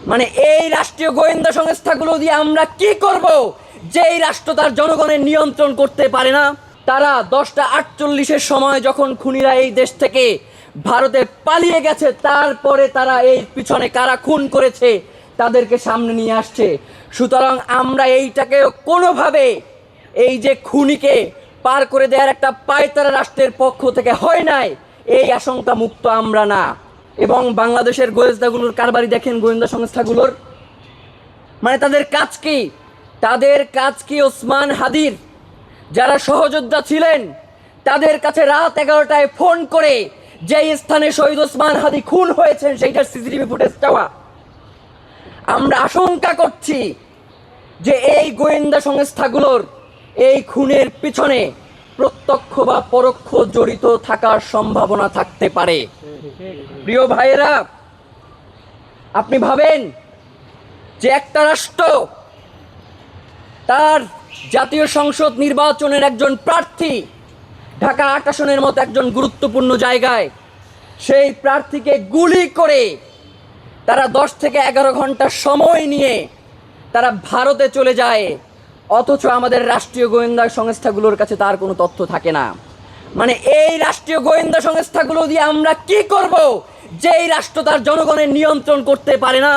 মানে এই রাষ্ট্রীয় গোয়েন্দা সংস্থাগুলো দিয়ে আমরা কি করব, যেই রাষ্ট্র তার জনগণের নিয়ন্ত্রণ করতে পারে না। তারা 10টা 48-এর সময় যখন খুনিরা এই দেশ থেকে ভারতে পালিয়ে গেছে, তারপরে তারা এই পিছনে কারা খুন করেছে তাদেরকে সামনে নিয়ে আসছে। সুতরাং আমরা এইটাকে কোনোভাবে এই যে খুনিকে পার করে দেওয়ার একটা পায়তারা রাষ্ট্রের পক্ষ থেকে হয় নাই, এই আশঙ্কা মুক্ত আমরা না। এবং বাংলাদেশের গোয়েন্দাগুলোর কারবারি দেখেন, গোয়েন্দা সংস্থাগুলোর মানে তাদের কাজ কি? তাদের কাজ কি? ওসমান হাদির যারা সহযোদ্ধা ছিলেন তাদের কাছে রাত 11টায় ফোন করে যেই স্থানে শহীদ ওসমান হাদি খুন হয়েছেন সেইটার সিসিটিভি ফুটেজ চাওয়া। আমরা আশঙ্কা করছি যে এই গোয়েন্দা সংস্থাগুলোর এই খুনের পিছনে প্রত্যক্ষ বা পরোক্ষ জড়িত থাকার সম্ভাবনা থাকতে পারে। প্রিয় ভাইয়েরা, আপনি ভাবেন যে একটা রাষ্ট্র তার জাতীয় সংসদ নির্বাচনের একজন প্রার্থী ঢাকা 8 আসনের মতো একজন গুরুত্বপূর্ণ জায়গায়, সেই প্রার্থীকে গুলি করে তারা 10 থেকে 11 ঘন্টা সময় নিয়ে তারা ভারতে চলে যায়, অথচ আমাদের রাষ্ট্রীয় গোয়েন্দা সংস্থাগুলোর কাছে তার কোনো তথ্য থাকে না। মানে এই রাষ্ট্রীয় গোয়েন্দা সংস্থাগুলো দিয়ে আমরা কি করব, যেই রাষ্ট্র তার জনগণের নিয়ন্ত্রণ করতে পারে না।